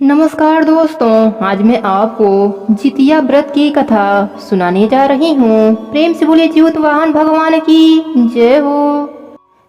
नमस्कार दोस्तों, आज मैं आपको जितिया व्रत की कथा सुनाने जा रही हूँ। प्रेम से बोले जीवतवाहन भगवान की जय हो।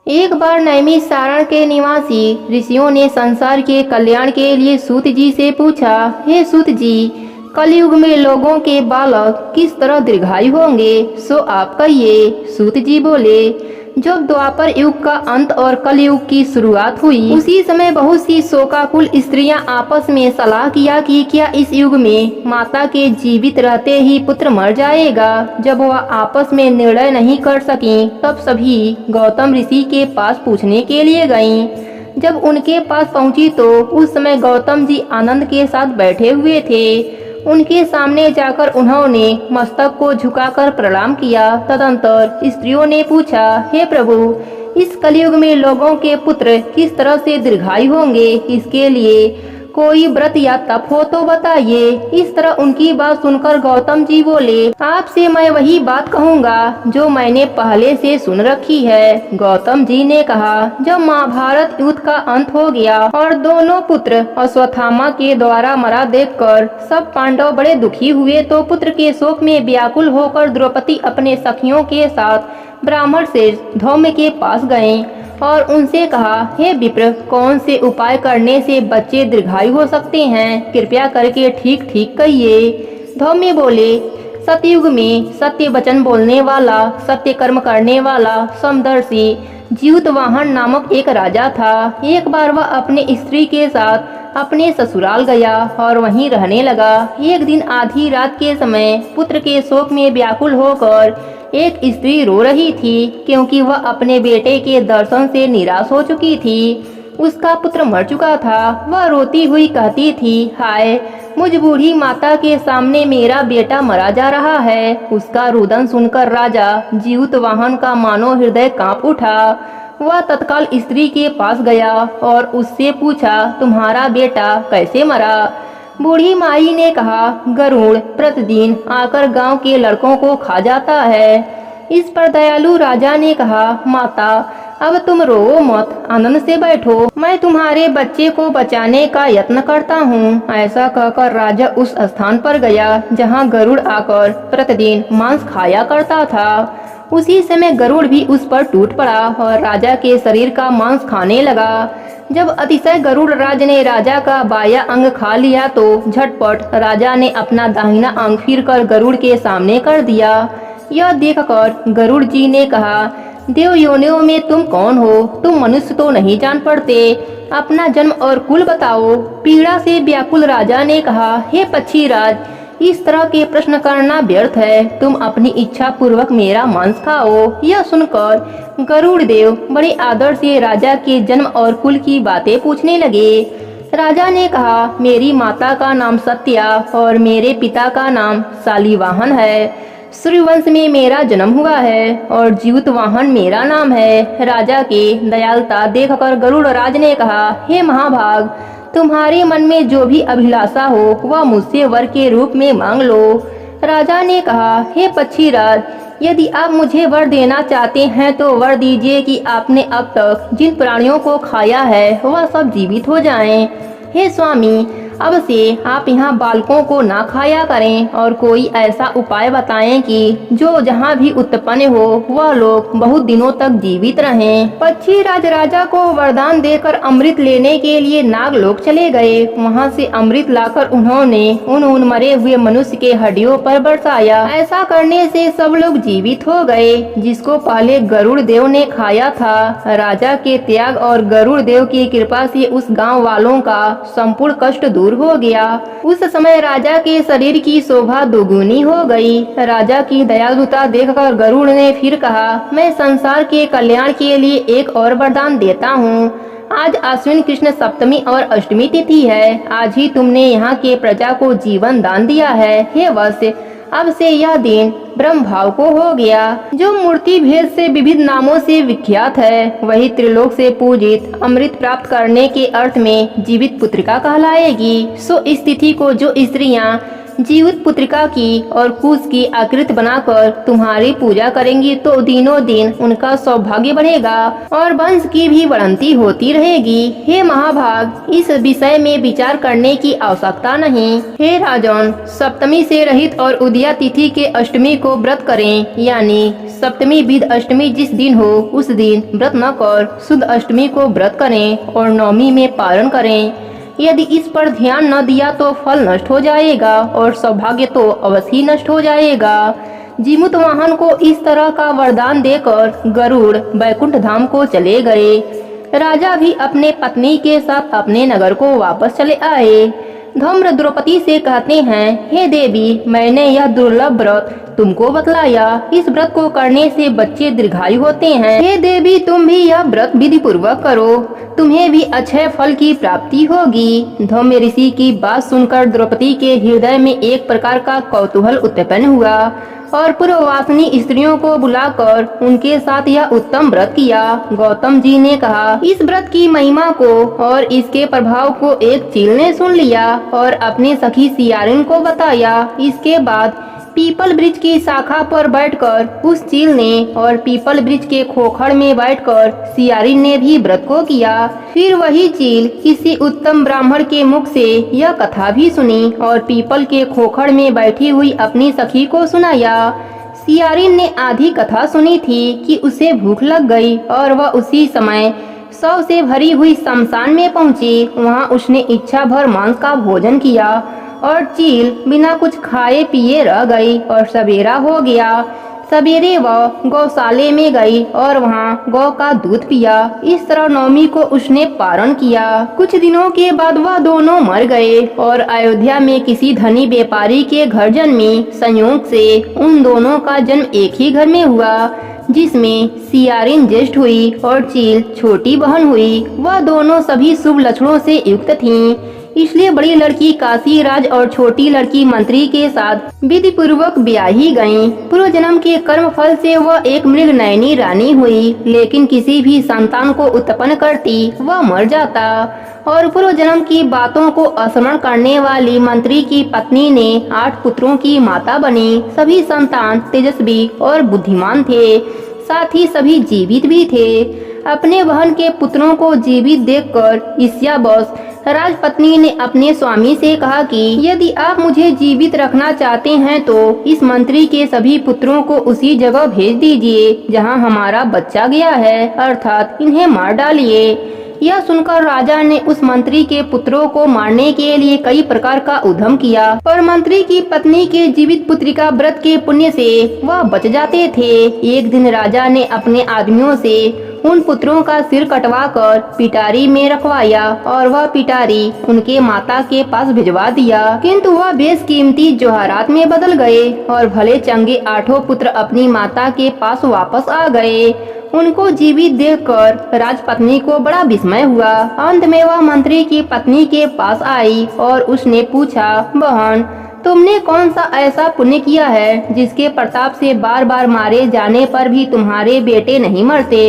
एक बार नैमिषारण्य के निवासी ऋषियों ने संसार के कल्याण के लिए सूत जी से पूछा, हे सूत जी, कलयुग में लोगों के बालक किस तरह दीर्घायु होंगे, सो आप कहिए। सूत जी बोले, जब द्वापर युग का अंत और कलयुग की शुरुआत हुई, उसी समय बहुत सी शोकाकुल स्त्रियां आपस में सलाह किया कि क्या इस युग में माता के जीवित रहते ही पुत्र मर जाएगा। जब वह आपस में निर्णय नहीं कर सकी, तब सभी गौतम ऋषि के पास पूछने के लिए गईं। जब उनके पास पहुंची तो उस समय गौतम जी आनंद के साथ बैठे हुए थे। उनके सामने जाकर उन्होंने मस्तक को झुकाकर प्रणाम किया। तदंतर स्त्रियों ने पूछा, हे प्रभु, इस कलयुग में लोगों के पुत्र किस तरह से दीर्घायु होंगे, इसके लिए कोई व्रत या तप हो तो बताइए। इस तरह उनकी बात सुनकर गौतम जी बोले, आपसे मैं वही बात कहूँगा जो मैंने पहले से सुन रखी है। गौतम जी ने कहा, जब महाभारत युद्ध का अंत हो गया और दोनों पुत्र अश्वत्थामा के द्वारा मरा देखकर सब पांडव बड़े दुखी हुए, तो पुत्र के शोक में व्याकुल होकर द्रौपदी अपने सखियों के साथ ब्राह्मण से धौम्य के पास गए और उनसे कहा, हे विप्र, कौन से उपाय करने से बच्चे दीर्घायु हो सकते हैं, कृपया करके ठीक ठीक कहिए। धौम्य बोले, सतयुग में सत्य वचन बोलने वाला, सत्य कर्म करने वाला, समदर्शी जीवतवाहन नामक एक राजा था। एक बार वह अपने स्त्री के साथ अपने ससुराल गया और वहीं रहने लगा। एक दिन आधी रात के समय पुत्र के शोक में व्याकुल होकर एक स्त्री रो रही थी, क्योंकि वह अपने बेटे के दर्शन से निराश हो चुकी थी। उसका पुत्र मर चुका था। वह रोती हुई कहती थी, हाय, मुझ बूढ़ी माता के सामने मेरा बेटा मरा जा रहा है। उसका रुदन सुनकर राजा जीवतवाहन का मानो हृदय कांप उठा। वह तत्काल स्त्री के पास गया और उससे पूछा, तुम्हारा बेटा कैसे मरा। बूढ़ी माई ने कहा, गरुड़ प्रतिदिन आकर गांव के लड़कों को खा जाता है। इस पर दयालु राजा ने कहा, माता, अब तुम रो मत, आनंद से बैठो, मैं तुम्हारे बच्चे को बचाने का यत्न करता हूँ। ऐसा कहकर राजा उस स्थान पर गया जहाँ गरुड़ आकर प्रतिदिन मांस खाया करता था। उसी समय गरुड़ भी उस पर टूट पड़ा और राजा के शरीर का मांस खाने लगा। जब अतिशय गरुड़ राज ने राजा का बाया अंग खा लिया तो झटपट राजा ने अपना दाहिना अंग फिर कर गरुड़ के सामने कर दिया। यह देखकर गरुड़ जी ने कहा, देव योनियों में तुम कौन हो? तुम मनुष्य तो नहीं जान पड़ते, अपना जन्म और कुल बताओ। पीड़ा से व्याकुल राजा ने कहा, हे पक्षीराज, इस तरह के प्रश्न करना व्यर्थ है, तुम अपनी इच्छा पूर्वक मेरा मांस खाओ। यह सुनकर गरुड़ देव बड़े आदर से राजा के जन्म और कुल की बातें पूछने लगे। राजा ने कहा, मेरी माता का नाम सत्या और मेरे पिता का नाम शालिवाहन है। सूर्यवंश में मेरा जन्म हुआ है और जीवतवाहन मेरा नाम है। राजा के दयालुता देखकर गरुड़ राज ने कहा, हे महाभाग, तुम्हारे मन में जो भी अभिलाषा हो वह मुझसे वर के रूप में मांग लो। राजा ने कहा, हे पक्षीराज, यदि आप मुझे वर देना चाहते हैं तो वर दीजिए कि आपने अब तक जिन प्राणियों को खाया है वह सब जीवित हो जाएं। हे स्वामी, अब से आप यहाँ बालकों को ना खाया करें और कोई ऐसा उपाय बताएं कि जो जहाँ भी उत्पन्न हो वह लोग बहुत दिनों तक जीवित रहें। पक्षीराज राजा को वरदान देकर अमृत लेने के लिए नागलोक चले गए। वहाँ से अमृत लाकर उन्होंने उन मरे हुए मनुष्य के हड्डियों पर बरसाया। ऐसा करने से सब लोग जीवित हो गए जिसको पहले गरुड़ देव ने खाया था। राजा के त्याग और गरुड़ देव की कृपा से उस गाँव वालों का संपूर्ण कष्ट दूर हो गया। उस समय राजा के शरीर की शोभा दोगुनी हो गई। राजा की दयालुता देखकर गरुड़ ने फिर कहा, मैं संसार के कल्याण के लिए एक और वरदान देता हूँ। आज आश्विन कृष्ण सप्तमी और अष्टमी तिथि है। आज ही तुमने यहाँ के प्रजा को जीवन दान दिया है। हे वत्स, अब से यह दिन ब्रह्म भाव को हो गया। जो मूर्ति भेद से विविध नामों से विख्यात है वही त्रिलोक से पूजित अमृत प्राप्त करने के अर्थ में जीवित पुत्रिका कहलाएगी। सो इस तिथि को जो स्त्रियां जीवित पुत्रिका की और कुश की आकृति बनाकर तुम्हारी पूजा करेंगी तो दिनों दिन उनका सौभाग्य बढ़ेगा और वंश की भी बढ़ंती होती रहेगी। हे महाभाग, इस विषय में विचार करने की आवश्यकता नहीं। हे राजन, सप्तमी से रहित और उदया तिथि के अष्टमी को व्रत करें, यानी सप्तमी विद अष्टमी जिस दिन हो उस दिन व्रत न कर शुद्ध अष्टमी को व्रत करें और नवमी में पारण करें। यदि इस पर ध्यान न दिया तो फल नष्ट हो जाएगा और सौभाग्य तो अवश्य ही नष्ट हो जाएगा। जीमूत वाहन को इस तरह का वरदान देकर गरुड़ बैकुंठ धाम को चले गए। राजा भी अपने पत्नी के साथ अपने नगर को वापस चले आए। धम्र द्रौपदी से कहते हैं, हे देवी, मैंने यह दुर्लभ व्रत तुमको बतलाया। इस व्रत को करने से बच्चे दीर्घायु होते हैं। हे देवी, तुम भी यह व्रत विधि पूर्वक करो, तुम्हें भी अच्छे फल की प्राप्ति होगी। धम्र ऋषि की बात सुनकर द्रौपदी के हृदय में एक प्रकार का कौतूहल उत्पन्न हुआ और पूर्ववासिनी स्त्रियों को बुलाकर उनके साथ यह उत्तम व्रत किया। गौतम जी ने कहा, इस व्रत की महिमा को और इसके प्रभाव को एक चील ने सुन लिया और अपनी सखी सियारिन को बताया। इसके बाद पीपल वृक्ष की शाखा पर बैठकर उस चील ने और पीपल वृक्ष के खोखड़ में बैठकर सियारिन ने भी व्रत को किया। फिर वही चील किसी उत्तम ब्राह्मण के मुख से यह कथा भी सुनी और पीपल के खोखड़ में बैठी हुई अपनी सखी को सुनाया। सियारिन ने आधी कथा सुनी थी कि उसे भूख लग गई और वह उसी समय शव से भरी हुई शमशान में पहुंची। वहां उसने इच्छा भर मांस का भोजन किया और चील बिना कुछ खाए पिए रह गई और सवेरा हो गया। सवेरे वह गौशाले में गई और वहाँ गौ का दूध पिया। इस तरह नवमी को उसने पारण किया। कुछ दिनों के बाद वह दोनों मर गए और अयोध्या में किसी धनी व्यापारी के घर जन्मी। संयोग से उन दोनों का जन्म एक ही घर में हुआ, जिसमें सियारिन ज्येष्ठ हुई और चील छोटी बहन हुई। वह दोनों सभी शुभ लक्षणों से युक्त थीं, इसलिए बड़ी लड़की काशी राज और छोटी लड़की मंत्री के साथ विधि पूर्वक ब्याही गयी। पूर्व जन्म के कर्म फल से वह एक मृग नयनी रानी हुई, लेकिन किसी भी संतान को उत्पन्न करती वह मर जाता। और पूर्व जन्म की बातों को स्मरण करने वाली मंत्री की पत्नी ने 8 पुत्रों की माता बनी। सभी संतान तेजस्वी और बुद्धिमान थे, साथ ही सभी जीवित भी थे। अपने बहन के पुत्रों को जीवित देखकर ईर्ष्यावश राजपत्नी ने अपने स्वामी से कहा कि यदि आप मुझे जीवित रखना चाहते हैं तो इस मंत्री के सभी पुत्रों को उसी जगह भेज दीजिए जहां हमारा बच्चा गया है, अर्थात इन्हें मार डालिए। यह सुनकर राजा ने उस मंत्री के पुत्रों को मारने के लिए कई प्रकार का उद्यम किया, पर मंत्री की पत्नी के जीवित पुत्रिका व्रत के पुण्य से वह बच जाते थे। एक दिन राजा ने अपने आदमियों से उन पुत्रों का सिर कटवाकर पिटारी में रखवाया और वह पिटारी उनके माता के पास भिजवा दिया, किंतु वह बेशकीमती जवाहरात में बदल गए और भले चंगे 8 पुत्र अपनी माता के पास वापस आ गए। उनको जीवित देखकर राजपत्नी को बड़ा विस्मय हुआ। अंत में वह मंत्री की पत्नी के पास आई और उसने पूछा, बहन, तुमने कौन सा ऐसा पुण्य किया है जिसके प्रताप से बार बार मारे जाने पर भी तुम्हारे बेटे नहीं मरते?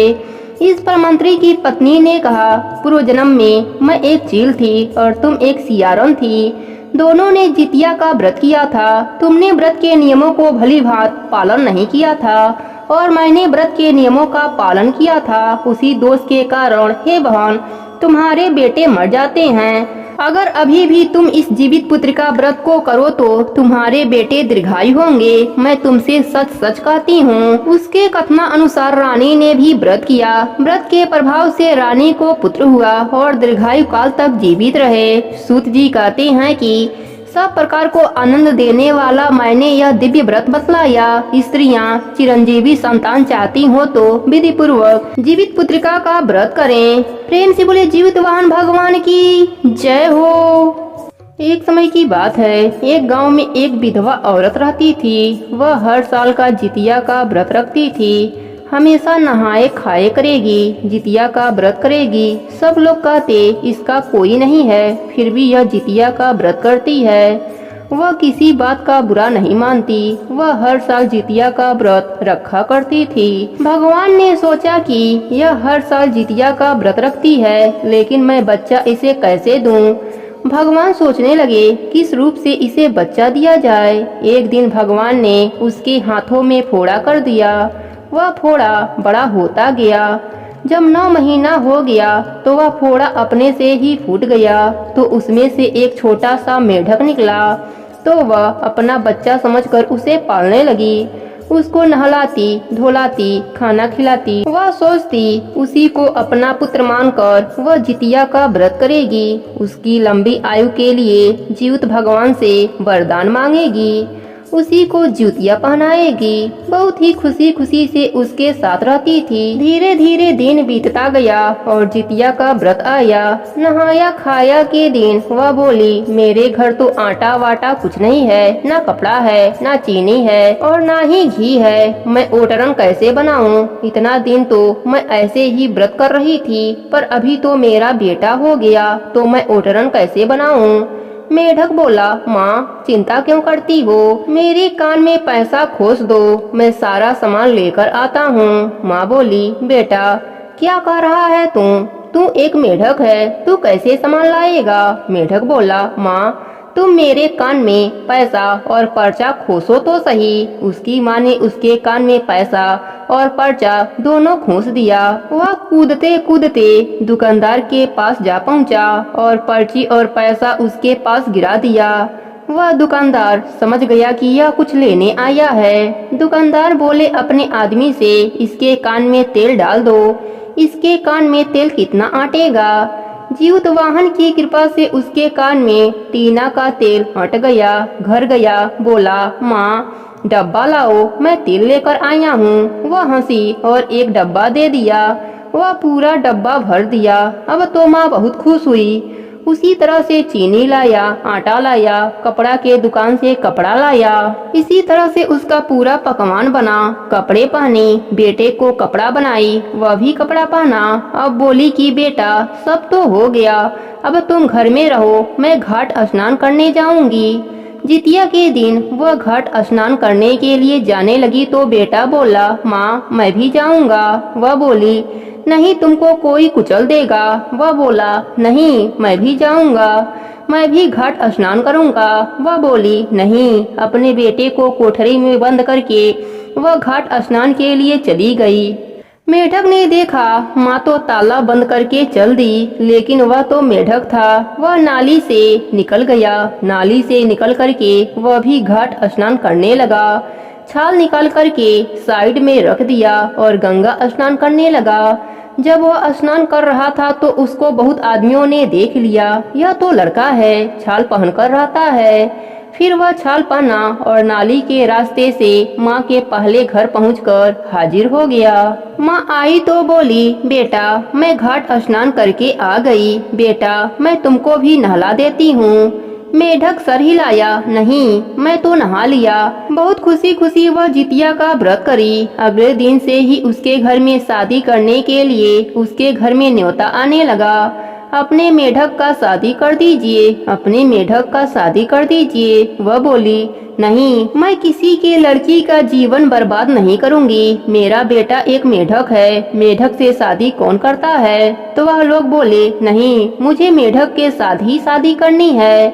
इस पर मंत्री की पत्नी ने कहा, पूर्व जन्म में मैं एक चील थी और तुम एक सियारन थी। दोनों ने जितिया का व्रत किया था। तुमने व्रत के नियमों को भली भांति पालन नहीं किया था और मैंने व्रत के नियमों का पालन किया था। उसी दोष के कारण हे बहन, तुम्हारे बेटे मर जाते हैं। अगर अभी भी तुम इस जीवित पुत्र का व्रत को करो तो तुम्हारे बेटे दीर्घायु होंगे। मैं तुमसे सच सच कहती हूँ। उसके कथना अनुसार रानी ने भी व्रत किया। व्रत के प्रभाव से रानी को पुत्र हुआ और दीर्घायु काल तक जीवित रहे। सूत जी कहते हैं कि सब प्रकार को आनंद देने वाला मैंने यह दिव्य व्रत बतलाया। स्त्रियां चिरंजीवी संतान चाहती हो तो विधि पूर्वक जीवित पुत्रिका का व्रत करें। प्रेम से बोले जीवित वाहन भगवान की जय हो। एक समय की बात है, एक गांव में एक विधवा औरत रहती थी। वह हर साल का जितिया का व्रत रखती थी। हमेशा नहाए खाए करेगी, जितिया का व्रत करेगी। सब लोग कहते इसका कोई नहीं है, फिर भी यह जितिया का व्रत करती है। वह किसी बात का बुरा नहीं मानती। वह हर साल जितिया का व्रत रखा करती थी। भगवान ने सोचा कि यह हर साल जितिया का व्रत रखती है, लेकिन मैं बच्चा इसे कैसे दूं? भगवान सोचने लगे किस रूप से इसे बच्चा दिया जाए। एक दिन भगवान ने उसके हाथों में फोड़ा कर दिया। वह फोड़ा बड़ा होता गया। जब 9 महीना हो गया तो वह फोड़ा अपने से ही फूट गया। तो उसमें से एक छोटा सा मेढक निकला। तो वह अपना बच्चा समझकर उसे पालने लगी। उसको नहलाती धोलाती खाना खिलाती। वह सोचती उसी को अपना पुत्र मानकर वह जितिया का व्रत करेगी। उसकी लंबी आयु के लिए जीवित भगवान से वरदान मांगेगी। उसी को जितिया पहनाएगी। बहुत ही खुशी खुशी से उसके साथ रहती थी। धीरे धीरे दिन बीतता गया और जितिया का व्रत आया। नहाया खाया के दिन वह बोली, मेरे घर तो आटा वाटा कुछ नहीं है, ना कपड़ा है, ना चीनी है और ना ही घी है। मैं ओटरन कैसे बनाऊं? इतना दिन तो मैं ऐसे ही व्रत कर रही थी, पर अभी तो मेरा बेटा हो गया तो मैं ओटरन कैसे बनाऊं? मेढक बोला, माँ चिंता क्यों करती हो? मेरे कान में पैसा खोस दो, मैं सारा सामान लेकर आता हूँ। माँ बोली, बेटा क्या कह रहा है तू एक मेढक है, तू कैसे सामान लाएगा? मेढक बोला, माँ तुम मेरे कान में पैसा और पर्चा खोसो तो सही। उसकी माँ ने उसके कान में पैसा और पर्चा दोनों खोस दिया। वह कूदते कूदते दुकानदार के पास जा पहुंचा और पर्ची और पैसा उसके पास गिरा दिया। वह दुकानदार समझ गया कि यह कुछ लेने आया है। दुकानदार बोले अपने आदमी से, इसके कान में तेल डाल दो। इसके कान में तेल कितना आटेगा? जीवित वाहन की कृपा से उसके कान में टीना का तेल हट गया। घर गया, बोला, माँ डब्बा लाओ, मैं तेल लेकर आया हूँ। वह हंसी और एक डब्बा दे दिया। वह पूरा डब्बा भर दिया। अब तो माँ बहुत खुश हुई। उसी तरह से चीनी लाया, आटा लाया, कपड़ा के दुकान से कपड़ा लाया। इसी तरह से उसका पूरा पकवान बना। कपड़े पहने, बेटे को कपड़ा बनाई, वह भी कपड़ा पहना। अब बोली कि बेटा सब तो हो गया, अब तुम घर में रहो, मैं घाट स्नान करने जाऊंगी। जितिया के दिन वह घाट स्नान करने के लिए जाने लगी तो बेटा बोला, माँ मैं भी जाऊंगा। वह बोली, नहीं तुमको कोई कुचल देगा। वह बोला, नहीं मैं भी जाऊंगा, मैं भी घाट स्नान करूंगा। वह बोली, नहीं। अपने बेटे को कोठरी में बंद करके वह घाट स्नान के लिए चली गई। मेढक ने देखा माँ तो ताला बंद करके चल दी, लेकिन वह तो मेढक था। वह नाली से निकल गया। नाली से निकल करके वह भी घाट स्नान करने लगा। छाल निकाल करके साइड में रख दिया और गंगा स्नान करने लगा। जब वह स्नान कर रहा था तो उसको बहुत आदमियों ने देख लिया, यह तो लड़का है, छाल पहनकर रहता है। फिर वह छाल पहना और नाली के रास्ते से माँ के पहले घर पहुंचकर हाजिर हो गया। माँ आई तो बोली, बेटा मैं घाट स्नान करके आ गई, बेटा मैं तुमको भी नहला देती हूँ। मेढक सर हिलाया, नहीं मैं तो नहा लिया। बहुत खुशी खुशी वह जितिया का व्रत करी। अगले दिन से ही उसके घर में शादी करने के लिए उसके घर में न्योता आने लगा। अपने मेढक का शादी कर दीजिए, अपने मेढक का शादी कर दीजिए। वह बोली, नहीं मैं किसी के लड़की का जीवन बर्बाद नहीं करूंगी। मेरा बेटा एक मेढक है, मेढक से शादी कौन करता है? तो वह लोग बोले, नहीं मुझे मेढक के साथ ही शादी करनी है।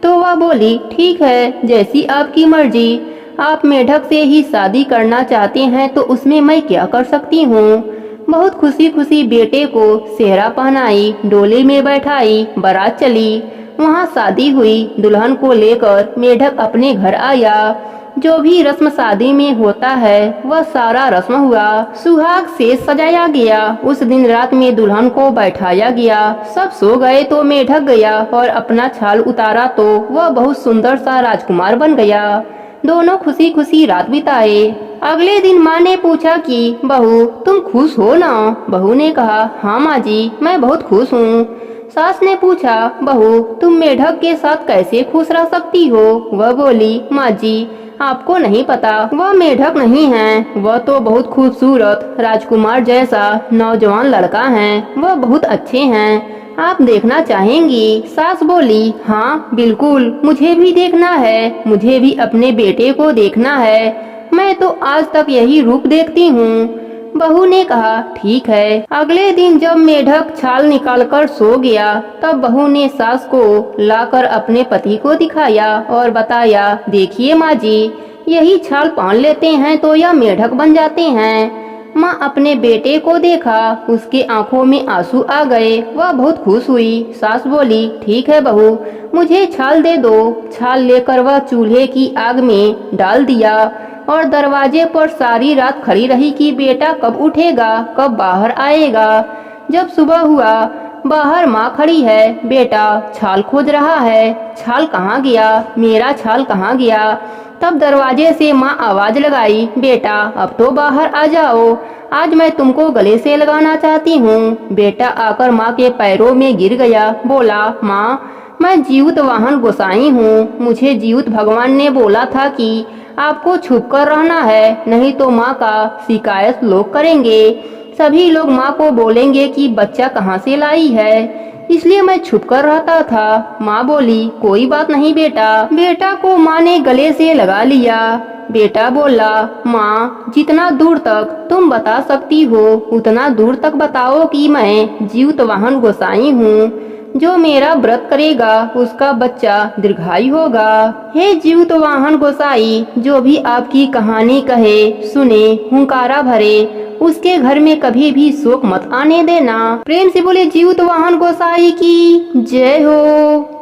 तो वह बोली, ठीक है जैसी आपकी मर्जी। आप मेढक से ही शादी करना चाहते हैं तो उसमें मैं क्या कर सकती हूँ। बहुत खुशी खुशी बेटे को सेहरा पहनाई, डोली में बैठाई, बारात चली। वहाँ शादी हुई। दुल्हन को लेकर मेढक अपने घर आया। जो भी रस्म शादी में होता है वह सारा रस्म हुआ। सुहाग से सजाया गया। उस दिन रात में दुल्हन को बैठाया गया। सब सो गए तो मेढक गया और अपना छाल उतारा तो वह बहुत सुंदर सा राजकुमार बन गया। दोनों खुशी खुशी रात बिताए। अगले दिन माँ ने पूछा कि बहू तुम खुश हो ना? बहू ने कहा, हाँ माँ जी मैं बहुत खुश हूँ। सास ने पूछा, बहू तुम मेढक के साथ कैसे खुश रह सकती हो? वह बोली, माँ जी आपको नहीं पता, वह मेढक नहीं है, वह तो बहुत खूबसूरत राजकुमार जैसा नौजवान लड़का है। वह बहुत अच्छे हैं, आप देखना चाहेंगी? सास बोली, हाँ बिल्कुल मुझे भी देखना है, मुझे भी अपने बेटे को देखना है। मैं तो आज तक यही रूप देखती हूँ। बहू ने कहा ठीक है। अगले दिन जब मेढक छाल निकालकर सो गया तब बहू ने सास को लाकर अपने पति को दिखाया और बताया, देखिए माँ जी, यही छाल पहन लेते हैं तो यह मेढक बन जाते हैं। माँ अपने बेटे को देखा, उसके आंखों में आंसू आ गए। वह बहुत खुश हुई। सास बोली, ठीक है बहू, मुझे छाल दे दो। छाल लेकर वह चूल्हे की आग में डाल दिया और दरवाजे पर सारी रात खड़ी रही कि बेटा कब उठेगा, कब बाहर आएगा। जब सुबह हुआ, बाहर माँ खड़ी है, बेटा छाल खोज रहा है। छाल कहाँ गया, मेरा छाल कहाँ गया। तब दरवाजे से माँ आवाज लगाई, बेटा अब तो बाहर आ जाओ, आज मैं तुमको गले से लगाना चाहती हूँ। बेटा आकर माँ के पैरों में गिर गया, बोला, माँ मैं जीवित वाहन गोसाई हूँ। मुझे जीवित भगवान ने बोला था कि आपको छुप कर रहना है, नहीं तो माँ का शिकायत लोग करेंगे। सभी लोग माँ को बोलेंगे कि बच्चा कहाँ से लाई है, इसलिए मैं छुप कर रहता था। माँ बोली, कोई बात नहीं बेटा। बेटा को माँ ने गले से लगा लिया। बेटा बोला, माँ जितना दूर तक तुम बता सकती हो उतना दूर तक बताओ कि मैं जीवित वाहन गोसाई हूँ। जो मेरा व्रत करेगा उसका बच्चा दीर्घायु होगा। हे जीवित वाहन गोसाई, जो भी आपकी कहानी कहे, सुने, हुंकारा भरे, उसके घर में कभी भी शोक मत आने देना। प्रेम से बोले जीवित वाहन गोसाई की जय हो।